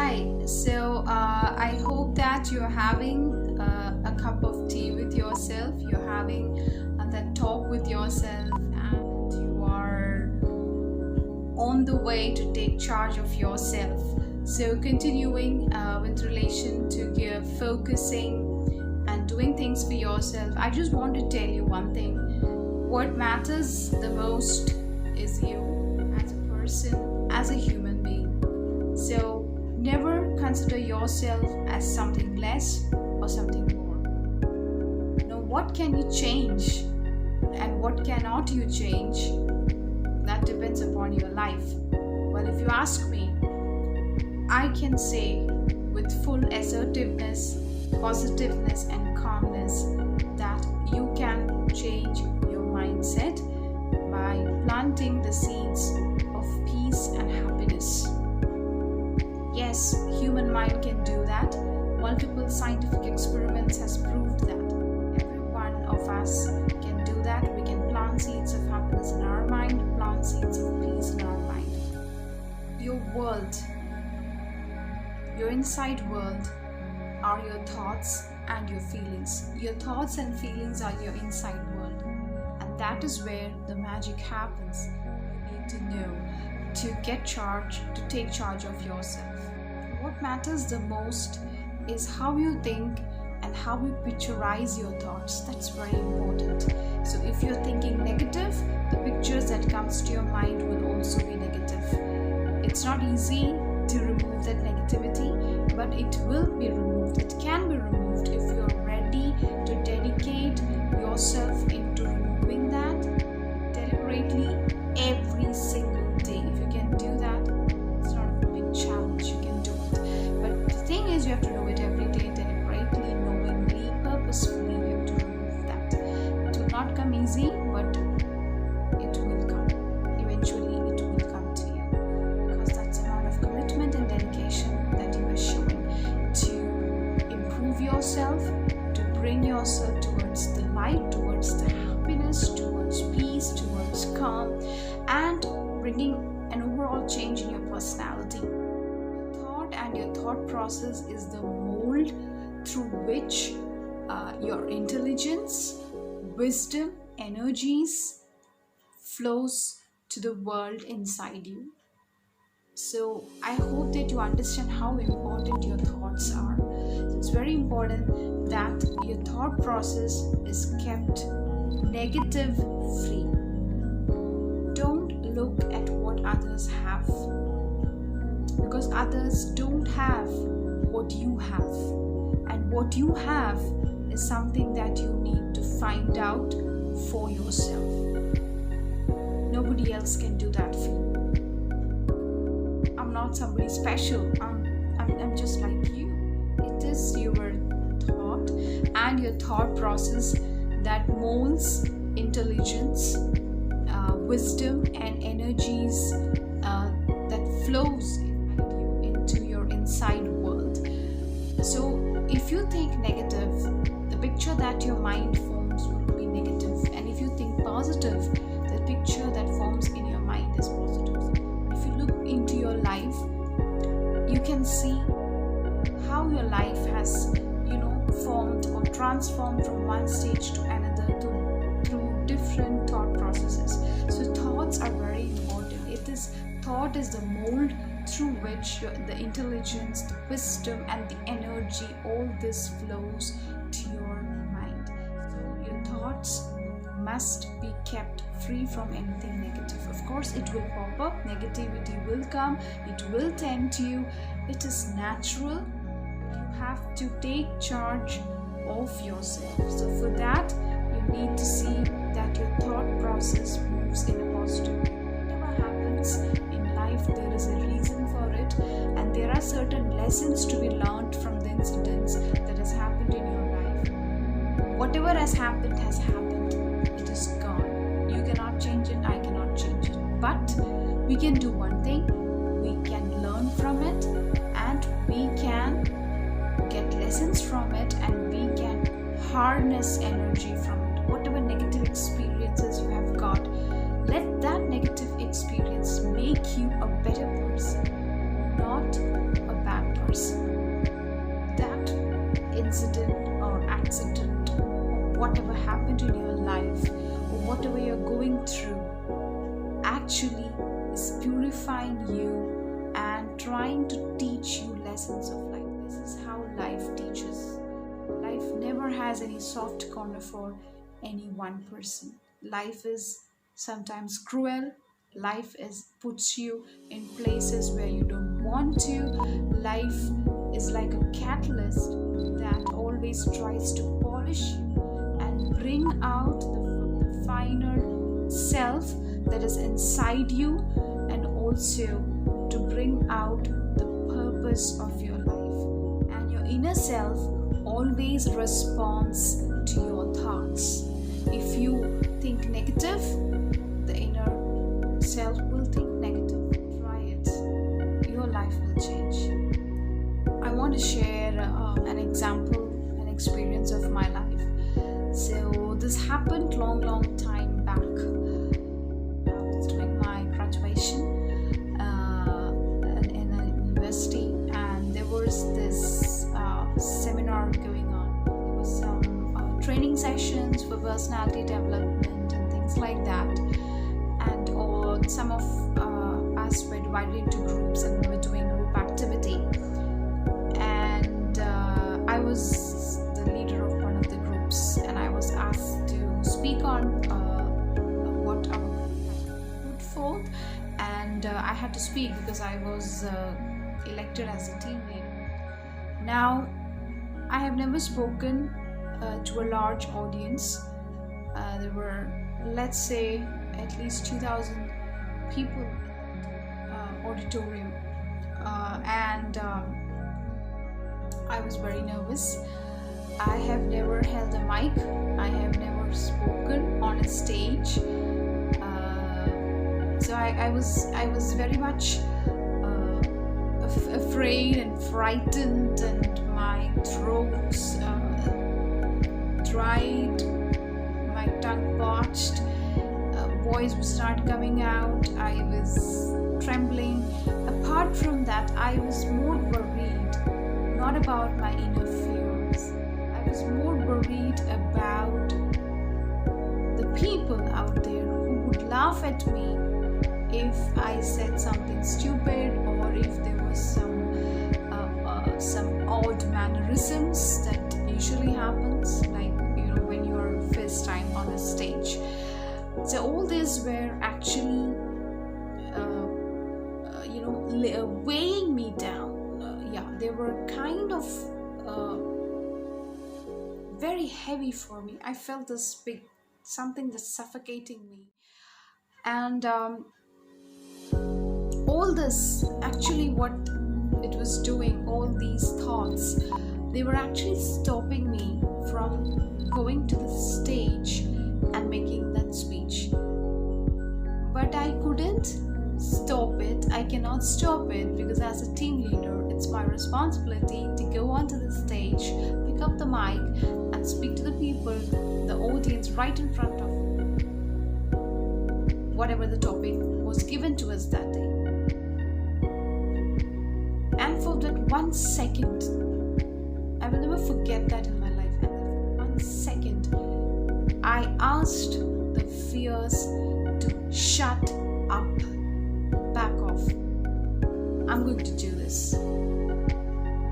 Hi, I hope that you're having a cup of tea with yourself, you're having that talk with yourself, and you are on the way to take charge of yourself. So, continuing with relation to your focusing and doing things for yourself, I just want to tell you one thing. What matters the most is you as a person, as a human being. So, never consider yourself as something less or something more. Now, what can you change and what cannot you change? That depends upon your life. Well, if you ask me, I can say with full assertiveness, positiveness, and calmness that you can change your mindset by planting the seeds of peace and happiness. Yes, human mind can do that. Multiple scientific experiments has proved that every one of us can do that. We can plant seeds of happiness in our mind, plant seeds of peace in our mind. Your world, your inside world are your thoughts and your feelings. Your thoughts and feelings are your inside world. And that is where the magic happens. You need to know to get charge, to take charge of yourself. What matters the most is how you think and how you picturize your thoughts. That's very important. So if you're thinking negative, the pictures that comes to your mind will also be negative. It's not easy to remove that negativity, but it will be removed. It can be removed if you're ready to dedicate yourself into removing that deliberately every single day. If you can do that, it's not a big challenge. You can do it. But the thing is, you have to do it every day, deliberately, knowingly, purposefully. You have to remove that. It will not come easy, but it will come. Eventually, it will come to you because that's the amount of commitment and dedication that you are showing to improve yourself, to bring yourself towards the light, towards the happiness, towards peace, towards calm, and bringing an overall change in your personality. Your thought and your thought process is the mold through which your intelligence, wisdom, energies flows to the world inside you. So I hope that you understand how important your thoughts are. So it's very important that your thought process is kept negative free. Don't look at what others have, because others don't have what you have, and what you have is something that you need to find out for yourself. Nobody else can do that for you. I'm not somebody special. I'm just like you. It is your thought and your thought process that molds intelligence, wisdom, and energies that flows into your inside world. So if you think negative, the picture that your mind forms will be negative, and if you think positive, the picture that forms in your mind is positive. If you look into your life, you can see how your life has formed or transformed from one stage to another through different thought processes. So thoughts are very important. Thought is the mold through which the intelligence, the wisdom, and the energy, all this flows to your mind. So your thoughts must be kept free from anything negative. Of course, it will pop up, negativity will come, it will tempt you. It is natural. You have to take charge of yourself. So for that, you need to see that your thought process moves in a positive way. Whatever happens in life, there is a reason for it, and there are certain lessons to be learned from the incidents that has happened in your life. Whatever has happened, it is gone. You cannot change it, I cannot change it. But we can do one thing, we can learn from it, and we can get lessons from it, and we can harness energy from it. Whatever negative experiences you have got, let that negative experience make you a better person, not a bad person. yours. That incident or accident or whatever happened in your life or whatever you're going through actually is purifying you and trying to teach you lessons of life. This is how life teaches. Life never has any soft corner for any one person. Life is sometimes cruel. Life puts you in places where you don't want to. Life is like a catalyst that always tries to polish you and bring out the finer self that is inside you, and also to bring out the purpose of your life. And your inner self always responds to your thoughts. If you think negative, the inner self will think negative. Try it. Your life will change. I want to share an example, an experience of my life. So this happened long time back. I was doing my graduation in a university, and there was this seminar going on. There was some training sessions for personality development and things like that. And some of us were divided into groups, and we were doing group activity. And I was the leader of one of the groups, and I was asked to speak on what our group put forth. And I had to speak because I was elected as a team leader. Now, I have never spoken to a large audience. There were, let's say, at least 2,000 people in that auditorium, and I was very nervous. I have never held a mic. I have never spoken on a stage. So I was very much afraid and frightened, and my throat dried, my tongue parched, voice would start coming out. I was trembling. Apart from that, I was more worried not about my inner fears. I was more worried about the people out there who would laugh at me if I said something stupid, or if there was some odd mannerisms that usually happens, like when you are first time on a stage. So all these were actually weighing me down. They were kind of very heavy for me. I felt this big something that's suffocating me. And all this, actually what it was doing, all these thoughts, they were actually stopping me from going to the stage and making that speech. But I couldn't stop it. I cannot stop it, because as a team leader, it's my responsibility to go onto the stage, pick up the mic, and speak to the people, the audience right in front of whatever the topic was given to us that day. And for that 1 second, I will never forget that in my life. And that 1 second, I asked the fears to shut up, back off. I'm going to do this.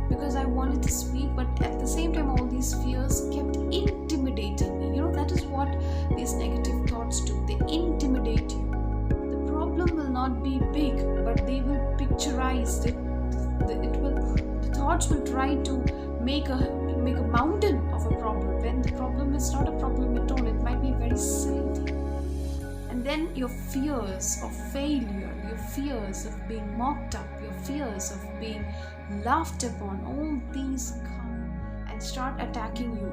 Because I wanted to speak, but at the same time, all these fears kept intimidating me. That is what these negative thoughts do. They intimidate you. The problem will not be big, but they will picturize it. The thoughts will try to make a mountain of a problem, when the problem is not a problem at all. It might be a very silly thing. And then your fears of failure, your fears of being mocked up, your fears of being laughed upon, all these come and start attacking you.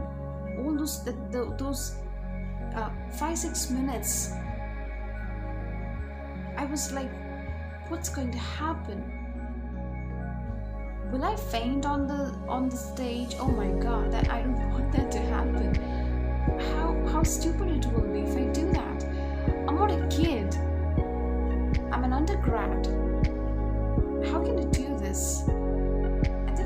All those 5-6 minutes, I was like, what's going to happen? Will I faint on the stage? Oh my God, I don't want that to happen. How stupid it will be if I do that. I'm not a kid. I'm an undergrad. How can I do this? And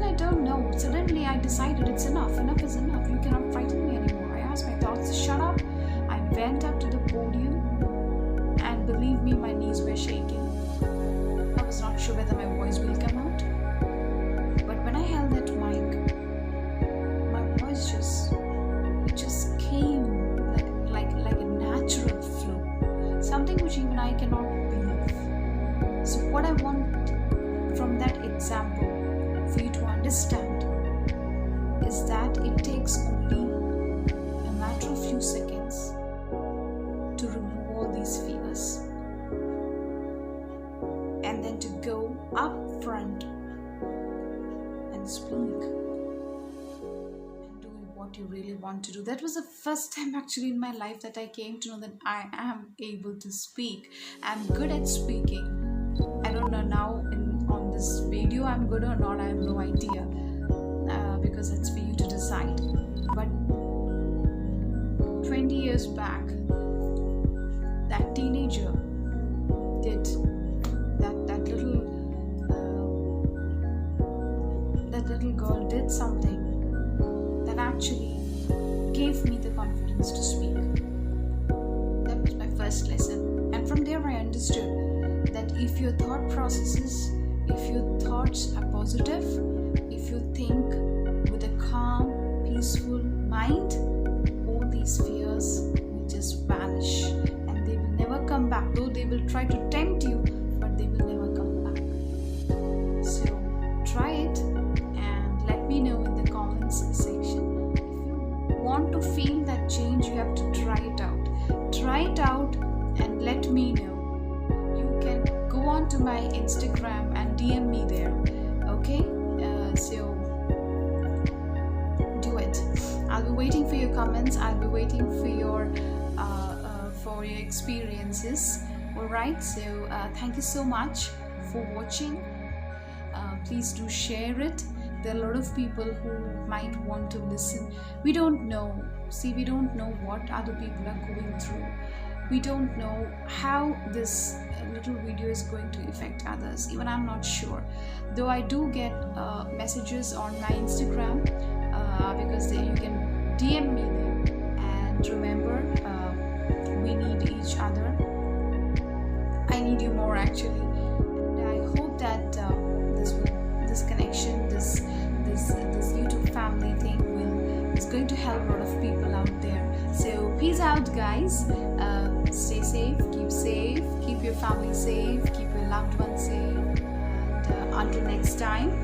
enough is enough. You cannot frighten me anymore. I asked my thoughts to shut up. I went up to the podium, and believe me, my knees were shaking. I was not sure whether my voice will come out. But when I held that mic, my voice just came like a natural flow. Something which even I cannot believe. So what I want from that example for you to understand is that it takes only a matter of few seconds to remove all these fears, and then to go up front and speak and do what you really want to do. That was the first time actually in my life that I came to know that I am able to speak. I'm good at speaking. I don't know now on this video I'm good or not, I have no idea, because it's for you to decide. But 20 years back, that teenager did that little girl did something that actually gave me the confidence to speak. That was my first lesson, and from there I understood that if your thought processes, if your thoughts are positive, if you think with a calm, peaceful mind, all these fears will just vanish and they will never come back. Though they will try to tempt you, but they will never come back. So try it and let me know in the comments section. If you want to feel that change, you have to try it out. Try it out and let me know. You can go on to my Instagram and DM me there. Okay? So do it. I'll be waiting for your comments. I'll be waiting for your experiences. Alright, so thank you so much for watching. Please do share it. There are a lot of people who might want to listen. We don't know. See, we don't know what other people are going through. We don't know how this little video is going to affect others. Even I'm not sure. Though I do get messages on my Instagram, because there you can DM me there. And remember, we need each other. I need you more actually. And I hope that this connection, this YouTube family thing is going to help a lot of people out there. So peace out, guys. Stay safe, keep your family safe, keep your loved ones safe, and until next time,